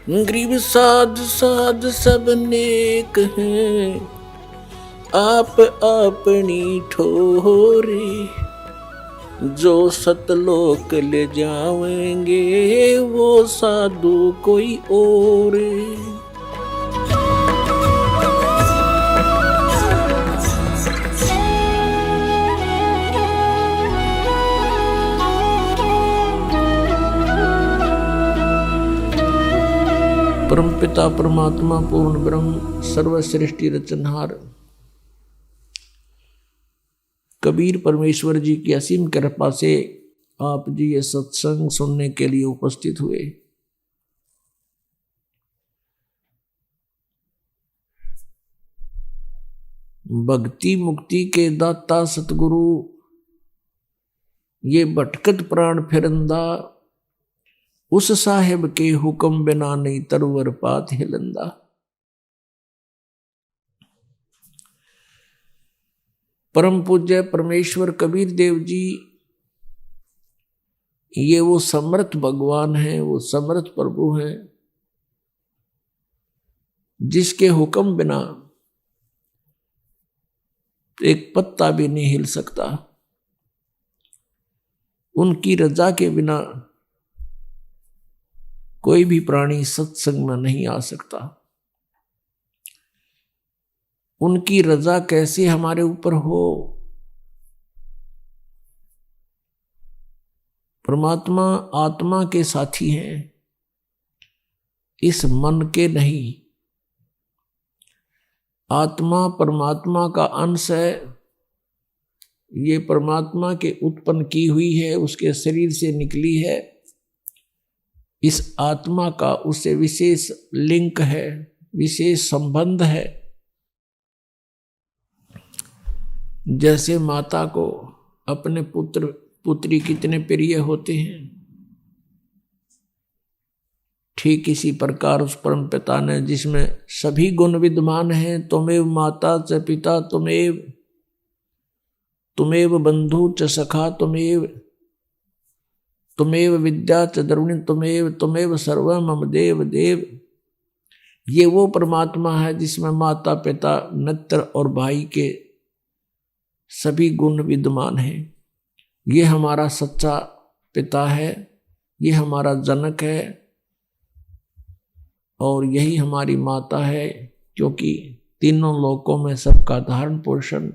Grieve साध साध सब नेक हैं, आप अपनी ठोरे। जो सतलोक ले जाएंगे वो साधु कोई और। परमपिता परमात्मा पूर्ण ब्रह्म सर्वश्रेष्ठी रचनहार कबीर परमेश्वर जी की असीम कृपा से आप जी ये सत्संग सुनने के लिए उपस्थित हुए। भक्ति मुक्ति के दाता सतगुरु, ये भटकत प्राण फिरंदा, उस साहेब के हुक्म बिना नहीं तरवर पात हिलंदा। परम पूज्य परमेश्वर कबीर देव जी, ये वो समर्थ भगवान हैं, वो समर्थ प्रभु हैं, जिसके हुक्म बिना एक पत्ता भी नहीं हिल सकता। उनकी रजा के बिना कोई भी प्राणी सत्संग में नहीं आ सकता। उनकी रजा कैसे हमारे ऊपर हो? परमात्मा आत्मा के साथी हैं, इस मन के नहीं। आत्मा परमात्मा का अंश है, ये परमात्मा के उत्पन्न की हुई है, उसके शरीर से निकली है। इस आत्मा का उससे विशेष लिंक है, विशेष संबंध है। जैसे माता को अपने पुत्र पुत्री कितने प्रिय होते हैं, ठीक इसी प्रकार उस परम पिता ने, जिसमें सभी गुण विद्यमान हैं, त्वमेव माता च पिता त्वमेव, त्वमेव बंधु च सखा त्वमेव, त्वमेव विद्या च द्रविणी त्वमेव, त्वमेव सर्वं मम देव देव। ये वो परमात्मा है जिसमें माता पिता मित्र और भाई के सभी गुण विद्यमान हैं। ये हमारा सच्चा पिता है, ये हमारा जनक है और यही हमारी माता है, क्योंकि तीनों लोकों में सबका धारण पोषण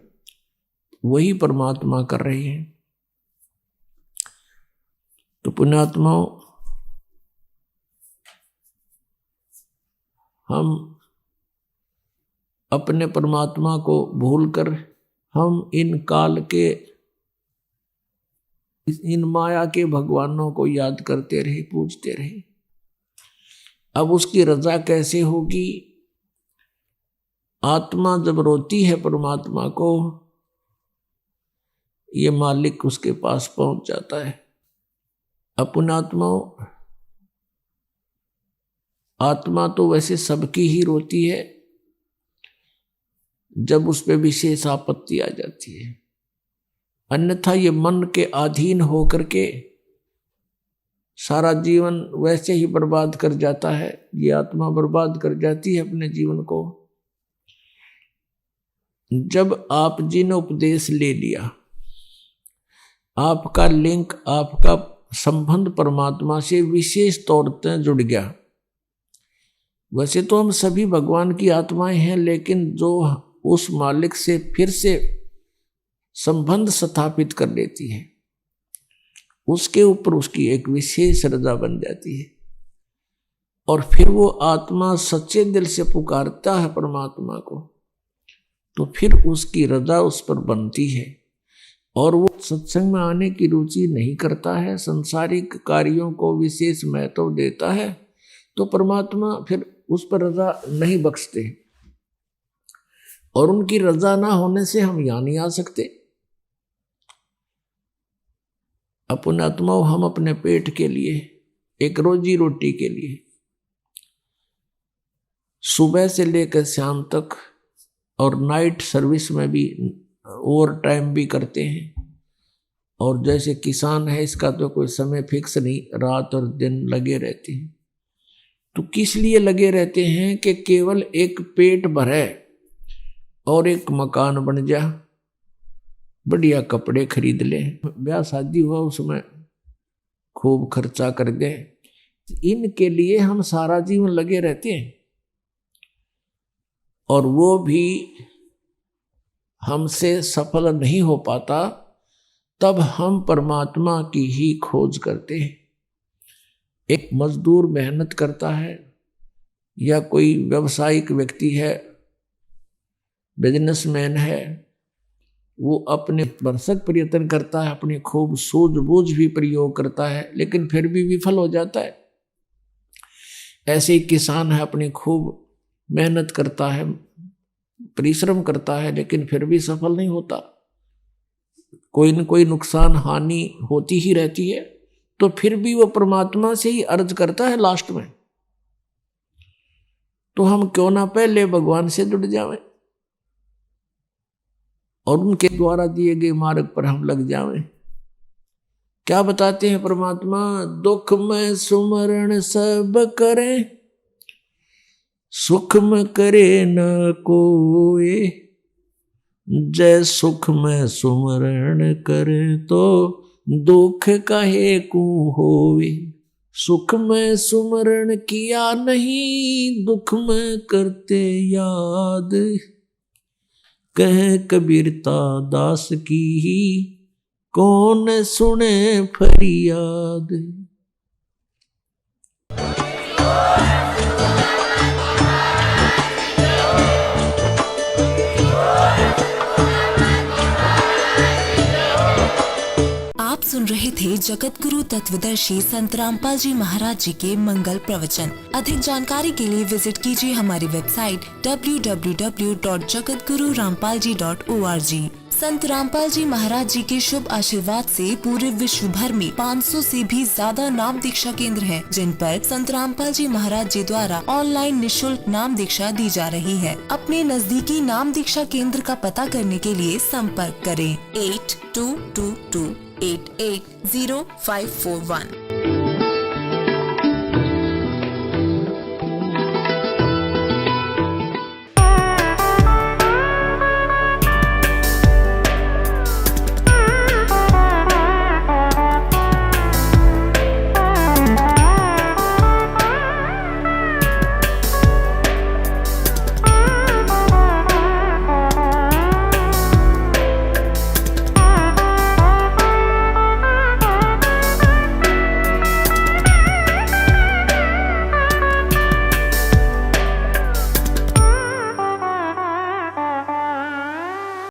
वही परमात्मा कर रहे हैं। तो पुण्यात्माओं, हम अपने परमात्मा को भूलकर हम इन काल के, इन माया के भगवानों को याद करते रहे, पूजते रहे। अब उसकी रजा कैसे होगी? आत्मा जब रोती है परमात्मा को, ये मालिक उसके पास पहुंच जाता है। पुण्यात्माओं, आत्मा तो वैसे सबकी ही रोती है जब उस पे विशेष आपत्ति आ जाती है, अन्यथा ये मन के अधीन होकर के सारा जीवन वैसे ही बर्बाद कर जाता है। ये आत्मा बर्बाद कर जाती है अपने जीवन को। जब आप जी ने उपदेश ले लिया, आपका लिंक, आपका संबंध परमात्मा से विशेष तौर पर जुड़ गया। वैसे तो हम सभी भगवान की आत्माएं हैं, लेकिन जो उस मालिक से फिर से संबंध स्थापित कर लेती है, उसके ऊपर उसकी एक विशेष रजा बन जाती है। और फिर वो आत्मा सच्चे दिल से पुकारता है परमात्मा को, तो फिर उसकी रजा उस पर बनती है। और वो सत्संग में आने की रुचि नहीं करता है, संसारिक कार्यों को विशेष महत्व देता है, तो परमात्मा फिर उस पर रजा नहीं बख्शते। और उनकी रजा ना होने से हम यहाँ नहीं आ सकते। अपने आत्माओं, हम अपने पेट के लिए, एक रोजी रोटी के लिए सुबह से लेकर शाम तक और नाइट सर्विस में भी ओवर टाइम भी करते हैं। और जैसे किसान है, इसका तो कोई समय फिक्स नहीं, रात और दिन लगे रहते हैं। तो किस लिए लगे रहते हैं कि केवल एक पेट भरे और एक मकान बन जा, बढ़िया कपड़े खरीद ले, ब्याह शादी हुआ उसमें खूब खर्चा कर दे। इनके लिए हम सारा जीवन लगे रहते हैं और वो भी हमसे सफल नहीं हो पाता। तब हम परमात्मा की ही खोज करते हैं। एक मजदूर मेहनत करता है या कोई व्यावसायिक व्यक्ति है, बिजनेसमैन है, वो अपने भरसक प्रयत्न करता है, अपनी खूब सूझबूझ भी प्रयोग करता है, लेकिन फिर भी विफल हो जाता है। ऐसे ही किसान है, अपनी खूब मेहनत करता है, परिश्रम करता है, लेकिन फिर भी सफल नहीं होता। कोई न कोई नुकसान हानि होती ही रहती है। तो फिर भी वो परमात्मा से ही अर्ज करता है लास्ट में। तो हम क्यों ना पहले भगवान से जुड़ जावें और उनके द्वारा दिए गए मार्ग पर हम लग जावें। क्या बताते हैं परमात्मा? दुख में सुमरण सब करें, सुख में करे न कोई। जय सुख में सुमरण करे तो दुख काहे को होवे। सुख में सुमरण किया नहीं, दुख में करते याद। कह कबीरता दास की ही कौन सुने फरियाद। आप सुन रहे थे जगत गुरु तत्वदर्शी संत रामपाल जी महाराज जी के मंगल प्रवचन। अधिक जानकारी के लिए विजिट कीजिए हमारी वेबसाइट www.jagatgururampalji.org। संत रामपाल जी महाराज जी के शुभ आशीर्वाद से पूरे विश्व भर में 500 से भी ज्यादा नाम दीक्षा केंद्र हैं, जिन पर संत रामपाल जी महाराज जी द्वारा ऑनलाइन निशुल्क नाम दीक्षा दी जा रही है। अपने नजदीकी नाम दीक्षा केंद्र का पता करने के लिए संपर्क करें 8222880541।